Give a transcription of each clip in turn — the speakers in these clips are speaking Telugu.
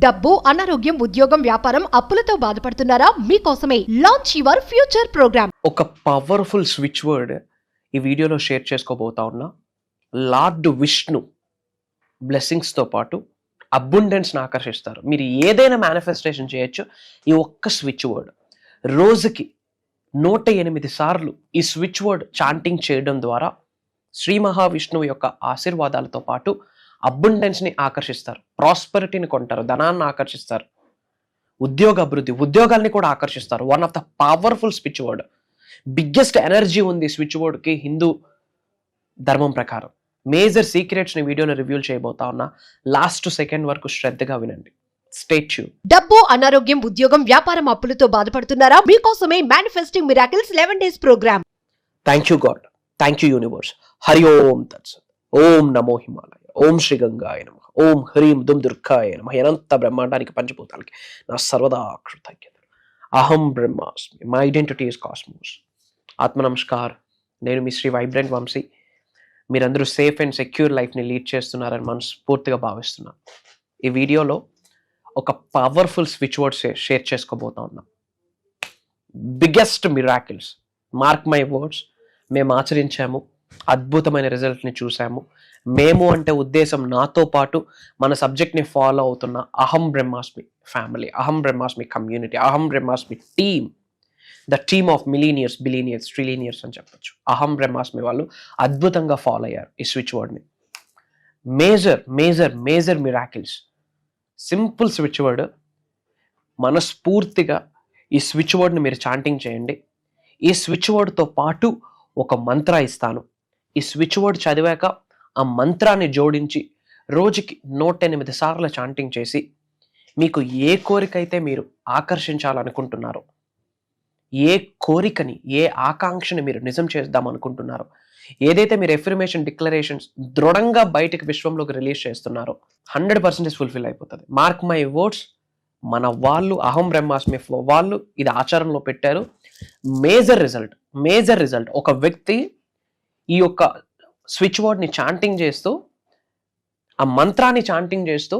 డబ్బు, అనారోగ్యం, ఉద్యోగం, వ్యాపారం, అప్పులతో బాధపడుతున్నారా? మీకోసమే లాంచ్ యువర్ ఫ్యూచర్ ప్రోగ్రామ్. ఒక పవర్ఫుల్ స్విచ్ వర్డ్ ఈ వీడియోలో షేర్ చేసుకోబోతా ఉన్నా. లార్డ్ విష్ణు బ్లెస్సింగ్స్తో పాటు అబుండెన్స్ని ఆకర్షిస్తారు. మీరు ఏదైనా మేనిఫెస్టేషన్ చేయొచ్చు ఈ ఒక్క స్విచ్ వర్డ్. రోజుకి 108 సార్లు ఈ స్విచ్ వర్డ్ చాంటింగ్ చేయడం ద్వారా శ్రీ మహావిష్ణువు యొక్క ఆశీర్వాదాలతో పాటు అబుండెన్స్ని ఆకర్షిస్తారు, ప్రాస్పరిటీని కొంటారు, ధనాన్ని ఆకర్షిస్తారు, ఉద్యోగ అభివృద్ధి, ఉద్యోగాల్ని కూడా ఆకర్షిస్తారు. One of the powerful switch word. Biggest energy ఉంది స్విచ్ వర్డ్కి హిందూ ధర్మం ప్రకారం. మేజర్ సీక్రెట్స్ని వీడియోలో రివ్యూ చేయబోతా ఉన్నా. లాస్ట్ సెకండ్ వరకు శ్రద్ధగా వినండి. Stay tune. డబ్బు, అనారోగ్యం, ఉద్యోగం, వ్యాపారం, అప్పులతో బాధపడుతున్నారా? మీకోసమే manifesting miracles 11 days programme. Thank you God, thank you universe. Hari Om తత్సత్. ఓం నమో హిమాలయ. ఓం శ్రీ గంగాయ నమ. ఓం హ్రీం దుమ్ దుర్గాయ నమ. అనంత బ్రహ్మాండానికి పంచభూతాలకి నా సర్వదా కృతజ్ఞతలు. అహం బ్రహ్మాస్మి. My identity is cosmos. ఆత్మ నమస్కార్. నేను మీ శ్రీ వైబ్రెంట్ వంశీ. మీరందరూ సేఫ్ అండ్ సెక్యూర్ లైఫ్ని లీడ్ చేస్తున్నారని మనస్ఫూర్తిగా భావిస్తున్నాను. ఈ వీడియోలో ఒక పవర్ఫుల్ స్విచ్ వర్డ్ షేర్ చేసుకోబోతా ఉన్నాం. Biggest miracles, mark my words, మేము ఆచరించాము, అద్భుతమైన రిజల్ట్ని చూసాము. మేము అంటే ఉద్దేశం నాతో పాటు మన సబ్జెక్ట్ని ఫాలో అవుతున్న అహం బ్రహ్మాస్మి ఫ్యామిలీ, అహం బ్రహ్మాస్మి కమ్యూనిటీ, అహం బ్రహ్మాస్మి team, the team of millionaires, billionaires, trillionaires అని చెప్పొచ్చు. అహం బ్రహ్మాస్మి వాళ్ళు అద్భుతంగా ఫాలో అయ్యారు ఈ స్విచ్ వర్డ్ని. Major major major miracles. Simple switch word. మనస్ఫూర్తిగా ఈ స్విచ్ వర్డ్ని మీరు చాంటింగ్ చేయండి. ఈ స్విచ్ వర్డ్తో పాటు ఒక మంత్ర ఇస్తాను. ఈ స్విచ్ వర్డ్ చదివాక ఆ మంత్రాన్ని జోడించి రోజుకి 108 సార్లు చాంటింగ్ చేసి మీకు ఏ కోరికైతే మీరు ఆకర్షించాలనుకుంటున్నారో, ఏ కోరికని, ఏ ఆకాంక్షని మీరు నిజం చేద్దాం అనుకుంటున్నారో, ఏదైతే మీరు ఎఫర్మేషన్ డిక్లరేషన్స్ దృఢంగా బయటకు విశ్వంలోకి రిలీజ్ చేస్తున్నారో 100% ఫుల్ఫిల్ అయిపోతుంది. Mark my words. మన వాళ్ళు అహం బ్రహ్మాస్మి వాళ్ళు ఇది ఆచరణలో పెట్టారు. Major result. ఒక వ్యక్తి ఈ యొక్క స్విచ్ వర్డ్ని చాంటింగ్ చేస్తూ, ఆ మంత్రాన్ని చాంటింగ్ చేస్తూ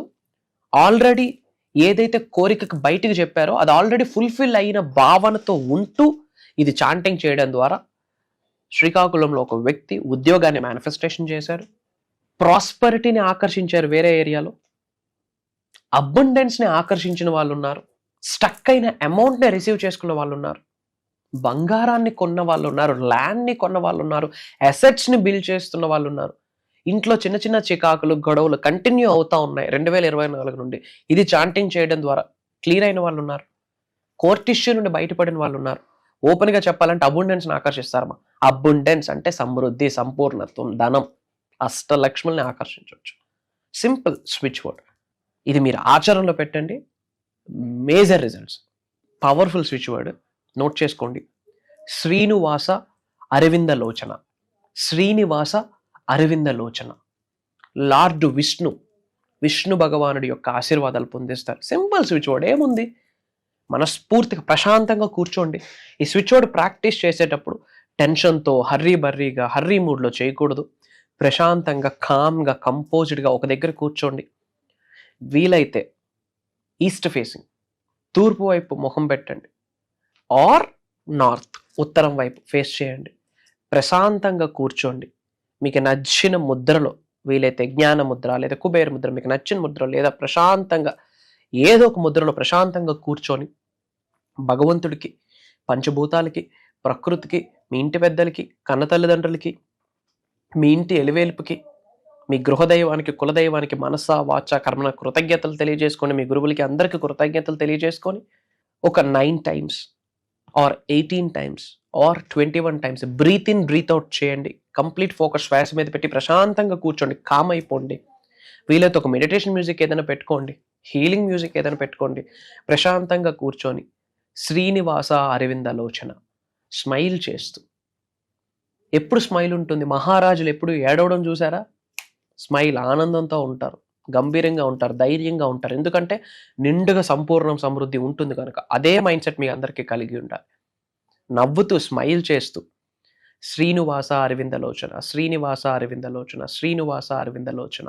ఆల్రెడీ ఏదైతే కోరికకు బయటికి చెప్పారో అది ఆల్రెడీ ఫుల్ఫిల్ అయిన భావనతో ఉంటూ ఇది చాంటింగ్ చేయడం ద్వారా శ్రీకాకుళంలో ఒక వ్యక్తి ఉద్యోగాన్ని మేనిఫెస్టేషన్ చేశారు, ప్రాస్పరిటీని ఆకర్షించారు, వేరే ఏరియాలో అబండెన్స్ని ఆకర్షించిన వాళ్ళు ఉన్నారు, స్టక్ అయిన అమౌంట్ని రిసీవ్ చేసుకున్న వాళ్ళు ఉన్నారు, బంగారాన్ని కొన్న వాళ్ళు ఉన్నారు, ల్యాండ్ని కొన్న వాళ్ళు ఉన్నారు, అసెట్స్ని బిల్డ్ చేస్తున్న వాళ్ళు ఉన్నారు. ఇంట్లో చిన్న చిన్న చికాకులు, గొడవలు కంటిన్యూ అవుతా ఉన్నాయి 2024 నుండి. ఇది చాంటింగ్ చేయడం ద్వారా క్లియర్ అయిన వాళ్ళు ఉన్నారు. కోర్ట్ ఇష్యూ నుండి బయటపడిన వాళ్ళు ఉన్నారు. ఓపెన్గా చెప్పాలంటే అబుండెన్స్ని ఆకర్షిస్తారమ్మా. అబుండెన్స్ అంటే సమృద్ధి, సంపూర్ణత్వం, ధనం, అష్టలక్ష్ముల్ని ఆకర్షించవచ్చు. Simple switch word. ఇది మీరు ఆచరణలో పెట్టండి. Major results. Powerful switch word. Note చేసుకోండి. శ్రీనివాస అరవిందలోచన. శ్రీనివాస అరవిందలోచన. లార్డ్ విష్ణు భగవానుడి యొక్క ఆశీర్వాదాలు పొందిస్తారు. Simple switch word. ఏముంది? మనస్ఫూర్తిగా ప్రశాంతంగా కూర్చోండి. ఈ స్విచ్ వర్డ్ ప్రాక్టీస్ చేసేటప్పుడు టెన్షన్తో హర్రీ మూడ్లో చేయకూడదు. ప్రశాంతంగా, కామ్గా, కంపోజ్డ్గా ఒక దగ్గర కూర్చోండి. వీలైతే ఈస్ట్ ఫేసింగ్, తూర్పు వైపు ముఖం పెట్టండి, ఆర్ నార్త్, ఉత్తరం వైపు ఫేస్ చేయండి. ప్రశాంతంగా కూర్చోండి. మీకు నచ్చిన ముద్రలో, వీలైతే జ్ఞాన ముద్ర లేదా కుబేర ముద్ర, మీకు నచ్చిన ముద్ర లేదా ప్రశాంతంగా ఏదో ఒక ముద్రలో ప్రశాంతంగా కూర్చొని భగవంతుడికి, పంచభూతాలకి, ప్రకృతికి, మీ ఇంటి పెద్దలకి, కన్న తల్లిదండ్రులకి, మీ ఇంటి ఎలివేల్పుకి, మీ గృహదైవానికి, కులదైవానికి మనస వాచ కర్మణ కృతజ్ఞతలు తెలియజేసుకోండి. మీ గురువులకి అందరికీ కృతజ్ఞతలు తెలియజేసుకొని ఒక 9 times or 18 times or 21 times breathe in breathe out చేయండి. కంప్లీట్ ఫోకస్ శ్వాస మీద పెట్టి ప్రశాంతంగా కూర్చోండి. కామ్ అయిపోండి. వీలైతే ఒక మెడిటేషన్ మ్యూజిక్ ఏదైనా పెట్టుకోండి, హీలింగ్ మ్యూజిక్ ఏదైనా పెట్టుకోండి. ప్రశాంతంగా కూర్చొని శ్రీనివాస అరవిందలోచన స్మైల్ చేస్తూ. ఎప్పుడు స్మైల్ ఉంటుంది? మహారాజులు ఎప్పుడు ఏడవడం చూసారా? స్మైల్, ఆనందంతో ఉంటారు, గంభీరంగా ఉంటారు, ధైర్యంగా ఉంటారు. ఎందుకంటే నిండుగా సంపూర్ణం, సమృద్ధి ఉంటుంది కనుక. అదే మైండ్ సెట్ మీ అందరికీ కలిగి ఉండాలి. నవ్వుతూ, స్మైల్ చేస్తూ శ్రీనివాస అరవిందలోచన, శ్రీనివాస అరవిందలోచన, శ్రీనివాస అరవిందలోచన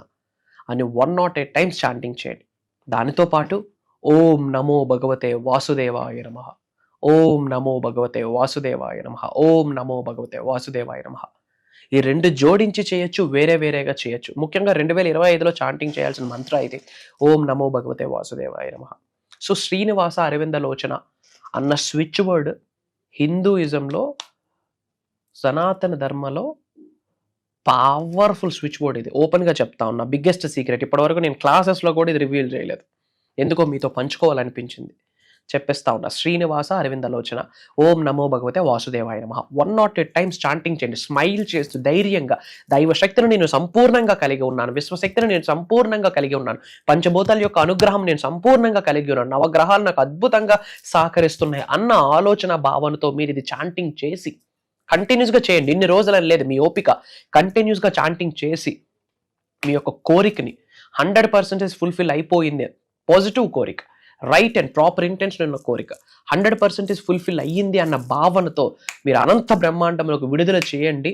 అని 108 times చాంటింగ్ చేయండి. దానితో పాటు ఓం నమో భగవతే వాసుదేవాయ నమః, ఓం నమో భగవతే వాసుదేవాయ నమః, ఓం నమో భగవతే వాసుదేవాయ నమః. ఈ రెండు జోడించి చేయొచ్చు, వేరే వేరేగా చేయొచ్చు. ముఖ్యంగా 2025లో చాంటింగ్ చేయాల్సిన మంత్ర ఇది, ఓం నమో భగవతే వాసుదేవాయ నమః. సో శ్రీనివాస అరవింద లోచన అన్న స్విచ్ వర్డ్ హిందూయిజంలో, సనాతన ధర్మలో పవర్ఫుల్ స్విచ్ బోర్డ్ ఇది. ఓపెన్గా చెప్తా ఉన్నా, బిగ్గెస్ట్ సీక్రెట్. ఇప్పటివరకు నేను క్లాసెస్లో కూడా ఇది రివీల్ చేయలేదు, ఎందుకో మీతో పంచుకోవాలనిపించింది, చెప్పేస్తా ఉన్నా. శ్రీనివాస అరవింద లోచన ఓం నమో భగవతే వాసుదేవాయ నమః 108 టైమ్స్ చాంటింగ్ చేయండి, స్మైల్ చేస్తూ ధైర్యంగా. దైవ శక్తిని నేను సంపూర్ణంగా కలిగి ఉన్నాను, విశ్వశక్తిని నేను సంపూర్ణంగా కలిగి ఉన్నాను, పంచభూతాల యొక్క అనుగ్రహం నేను సంపూర్ణంగా కలిగి ఉన్నాను, నవగ్రహాలు నాకు అద్భుతంగా సహకరిస్తున్నాయి అన్న ఆలోచన భావనతో మీరు ఇది చాంటింగ్ చేసి కంటిన్యూస్గా చేయండి. ఇన్ని రోజులని లేదు, మీ ఓపిక. కంటిన్యూస్గా చాంటింగ్ చేసి మీ యొక్క కోరికని 100% ఫుల్ఫిల్ అయిపోయింది, పాజిటివ్ కోరిక, రైట్ అండ్ ప్రాపర్ ఇంటెన్షన్ ఉన్న కోరిక 100% ఫుల్ఫిల్ అయ్యింది అన్న భావనతో మీరు అనంత బ్రహ్మాండంలోకి విడుదల చేయండి.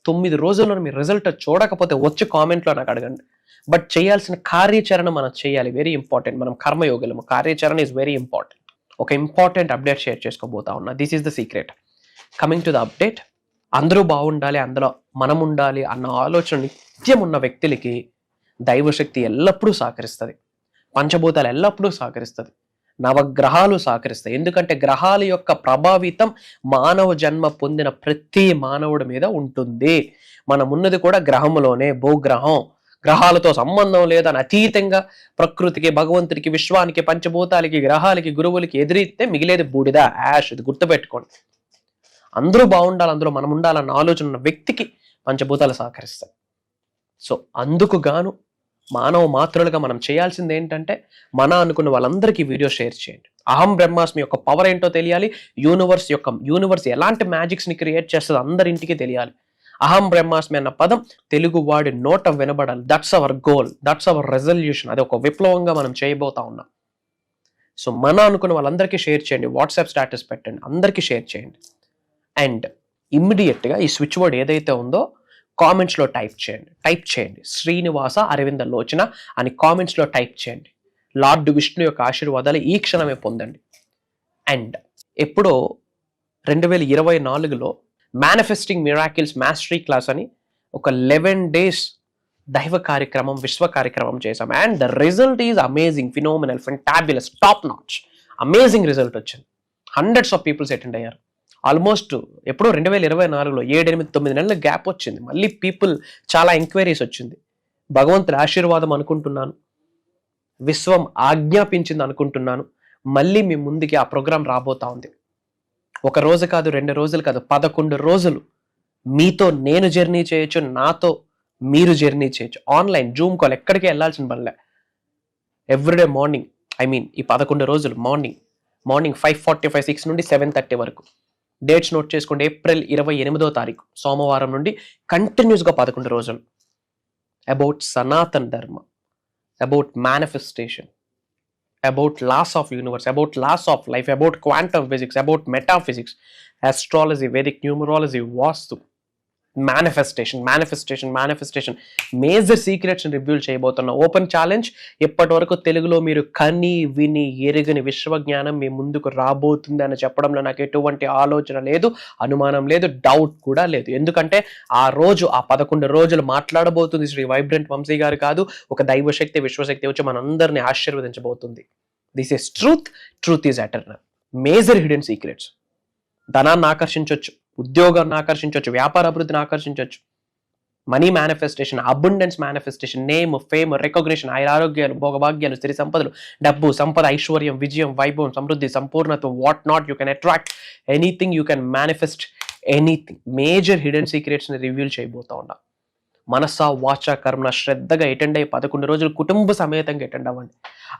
9 రోజుల్లో మీరు రిజల్ట్ చూడకపోతే వచ్చి కామెంట్లో నాకు అడగండి. బట్ చేయాల్సిన కార్యాచరణ మనం చేయాలి, వెరీ ఇంపార్టెంట్. మనం కర్మయోగులము, కార్యాచరణ ఈజ్ వెరీ ఇంపార్టెంట్. ఒక ఇంపార్టెంట్ అప్డేట్ షేర్ చేసుకోబోతా ఉన్నా. This is the secret. Coming to the update, అందరూ బాగుండాలి, అందులో మనం ఉండాలి అన్న ఆలోచన నిత్యం ఉన్న వ్యక్తులకి దైవశక్తి ఎల్లప్పుడూ సహకరిస్తుంది, పంచభూతాలు ఎల్లప్పుడూ సహకరిస్తుంది, నవగ్రహాలు సహకరిస్తాయి. ఎందుకంటే గ్రహాల యొక్క ప్రభావితం మానవ జన్మ పొందిన ప్రతి మానవుడి మీద ఉంటుంది. మనం ఉన్నది కూడా గ్రహంలోనే, భూగ్రహం. గ్రహాలతో సంబంధం లేదని అతీతంగా ప్రకృతికి, భగవంతుడికి, విశ్వానికి, పంచభూతాలకి, గ్రహాలకి, గురువులకి ఎదిరిస్తే మిగిలేది బూడిద, యాష్. ఇది గుర్తుపెట్టుకోండి. అందరూ బాగుండాలి, అందులో మనం ఉండాలన్న ఆలోచన ఉన్న వ్యక్తికి పంచభూతాలు సహకరిస్తాయి. సో అందుకు గాను మానవ మాతృలుగా మనం చేయాల్సింది ఏంటంటే, మన అనుకున్న వాళ్ళందరికీ వీడియో షేర్ చేయండి. అహం బ్రహ్మాస్మి యొక్క పవర్ ఏంటో తెలియాలి, యూనివర్స్ ఎలాంటి మ్యాజిక్స్ ని క్రియేట్ చేస్తుందో అందరింటికి తెలియాలి. అహం బ్రహ్మాస్మి అన్న పదం తెలుగు వాడి నోట వినబడాలి. That's our goal, that's our resolution. అది ఒక విప్లవంగా మనం చేయబోతా ఉన్నాం. సో మన అనుకున్న వాళ్ళందరికీ షేర్ చేయండి, వాట్సాప్ స్టేటస్ పెట్టండి, అందరికీ షేర్ చేయండి. అండ్ ఇమ్మీడియట్గా ఈ స్విచ్ వర్డ్ ఏదైతే ఉందో కామెంట్స్లో టైప్ చేయండి. శ్రీనివాస అరవింద లోచన అని కామెంట్స్లో టైప్ చేయండి. లార్డ్ విష్ణు యొక్క ఆశీర్వాదాలు ఈ క్షణమే పొందండి. అండ్ ఎప్పుడో 2024లో మేనిఫెస్టింగ్ మిరాకిల్స్ మాస్టరీ క్లాస్ అని ఒక 11 days దైవ కార్యక్రమం, విశ్వ కార్యక్రమం చేశాం. And the result is amazing, phenomenal, fantabulous, top notch, amazing result వచ్చింది. హండ్రెడ్స్ ఆఫ్ పీపుల్స్ అటెండ్ అయ్యారు. ఆల్మోస్ట్ ఎప్పుడో 2024లో 7-8-9 నెలల గ్యాప్ వచ్చింది. మళ్ళీ పీపుల్ చాలా ఎంక్వైరీస్ వచ్చింది. భగవంతుడి ఆశీర్వాదం అనుకుంటున్నాను, విశ్వం ఆజ్ఞాపించింది అనుకుంటున్నాను. మళ్ళీ మీ ముందుకి ఆ ప్రోగ్రాం రాబోతా ఉంది. 1 రోజు కాదు, 2 రోజులు కాదు, 11 రోజులు మీతో నేను జర్నీ చేయొచ్చు, నాతో మీరు జర్నీ చేయొచ్చు. ఆన్లైన్ జూమ్ కాల్, ఎక్కడికి వెళ్ళాల్సిన పనిలే. ఎవ్రీడే మార్నింగ్, ఈ 11 రోజులు మార్నింగ్ 5:45, 6 నుండి 7:30 వరకు. డేట్స్ నోట్ చేసుకోండి. ఏప్రిల్ 28వ తారీఖు సోమవారం నుండి కంటిన్యూస్గా 11 రోజులు. About Sanatan Dharma, about manifestation, about laws of universe, about laws of life, about quantum physics, about metaphysics, astrology, Vedic numerology, vastu, manifestation major secrets reveal చేయబోతున్నా. ఓపెన్ ఛాలెంజ్, ఇప్పటి వరకు తెలుగులో మీరు కని విని ఎరుగని విశ్వజ్ఞానం మీ ముందుకు రాబోతుంది అని చెప్పడంలో నాకు ఎటువంటి ఆలోచన లేదు, అనుమానం లేదు, డౌట్ కూడా లేదు. ఎందుకంటే ఆ రోజు, ఆ 11 రోజులు మాట్లాడబోతుంది శ్రీ వైబ్రెంట్ వంశీ గారు కాదు, ఒక దైవశక్తి, విశ్వశక్తి వచ్చి మనందరినీ ఆశీర్వదించబోతుంది. This is truth is eternal. Major hidden secrets. ధనాన్ని ఆకర్షించవచ్చు, ఉద్యోగాన్ని ఆకర్షించవచ్చు, వ్యాపార అభివృద్ధిని ఆకర్షించవచ్చు, money manifestation, abundance manifestation, name, fame, recognition, ఆరోగ్యాలు, భోగభాగ్యాలు, స్థిర సంపదలు, డబ్బు, సంపద, ఐశ్వర్యం, విజయం, వైభవం, సమృద్ధి, సంపూర్ణత్వం, what not. You can attract anything, you can manifest anything. Major hidden secrets ని రివీల్ చేయబోతా ఉన్నా. మనస, వాచ, కర్మ శ్రద్ధగా అటెండ్ అయ్యి 11 రోజులు కుటుంబ సమేతంగా అటెండ్ అవ్వండి.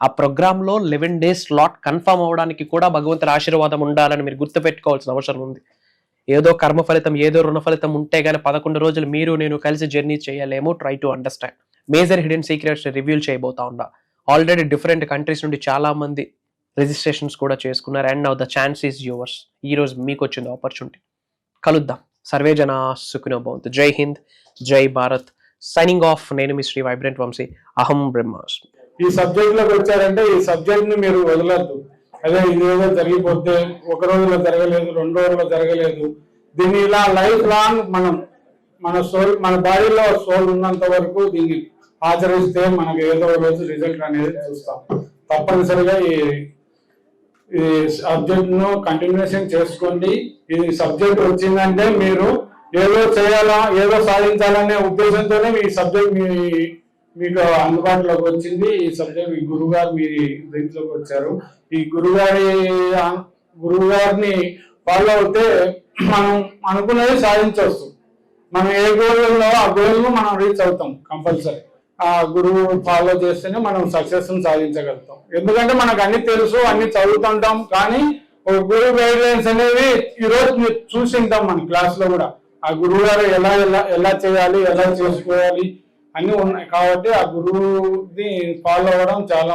ఆ ప్రోగ్రాంలో 11 days స్లాట్ కన్ఫర్మ్ అవ్వడానికి కూడా భగవంతుడి ఆశీర్వాదం ఉండాలని మీరు గుర్తుపెట్టుకోవాల్సిన అవసరం ఉంది. ఏదో కర్మ ఫలితం, ఏదో రుణ ఫలితం ఉంటే గానీ 11 రోజులు మీరు నేను కలిసి జర్నీ చేయలేము. Try to understand. Major hidden secrets reveal చేయబోతా ఉన్నా. ఆల్రెడీ డిఫరెంట్ కంట్రీస్ నుండి చాలా మంది రిజిస్ట్రేషన్స్ కూడా చేసుకున్నారు. And now the chance is yours. ఈ రోజు మీకు వచ్చింది ఆపర్చునిటీ. కలుద్దాం. సర్వే జనా సుఖినో భవంతు. జై హింద్, జై భారత్. Signing off. నేను మీ శ్రీ వైబ్రెంట్ వంశీ. అహం బ్రహ్మాస్మి. ఈ సబ్జెక్ట్ లోకి వచ్చారంటే ఈ సబ్జెక్ట్ ని మీరు వదలద్దు. అదే ఇదేదో జరిగిపోతే ఒక రోజులో జరగలేదు, 2 రోజుల్లో జరగలేదు, దీన్ని ఇలా లైఫ్ లాంగ్ మన బాడీలో సోల్ ఉన్నంత వరకు దీన్ని ఆచరిస్తే మనకు ఏదో రోజు రిజల్ట్ అనేది చూస్తాం. తప్పనిసరిగా ఈ సబ్జెక్ట్ ను కంటిన్యూషన్ చేసుకోండి. ఈ సబ్జెక్ట్ వచ్చిందంటే మీరు ఏదో చేయాలా, ఏదో సాధించాలనే ఉద్దేశంతోనే ఈ సబ్జెక్ట్ మీకు అందుబాటులోకి వచ్చింది. ఈ సబ్జెక్ట్ మీ గురుగారు మీ దీంట్లోకి వచ్చారు. ఈ గురుగారిని ఫాలో అవుతే మనం అనుకున్నది సాధించవచ్చు. మనం ఏ గోల్ ఉందో ఆ గోల్ ను మనం రీచ్ అవుతాం కంపల్సరీ. ఆ గురువు ఫాలో చేస్తేనే మనం సక్సెస్ సాధించగలుగుతాం. ఎందుకంటే మనకు అన్ని తెలుసు, అన్ని చదువుతుంటాం, కానీ ఒక గురువు గైడ్ లైన్స్ అనేవి ఈరోజు మీరు చూసి ఉంటాం మన క్లాస్ లో కూడా. ఆ గురువు గారు ఎలా చేయాలి, ఎలా చేసుకోవాలి అన్ని ఉన్నాయి. కాబట్టి ఆ గురువుని ఫాలో అవ్వడం చాలా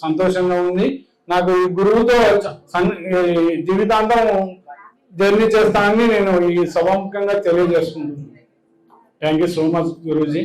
సంతోషంగా ఉంది. నాకు ఈ గురువుతో జీవితాంతం జర్నీ చేస్తానని నేను ఈ సభాముఖంగా తెలియజేసుకుంటున్నాను. Thank you so much Guruji.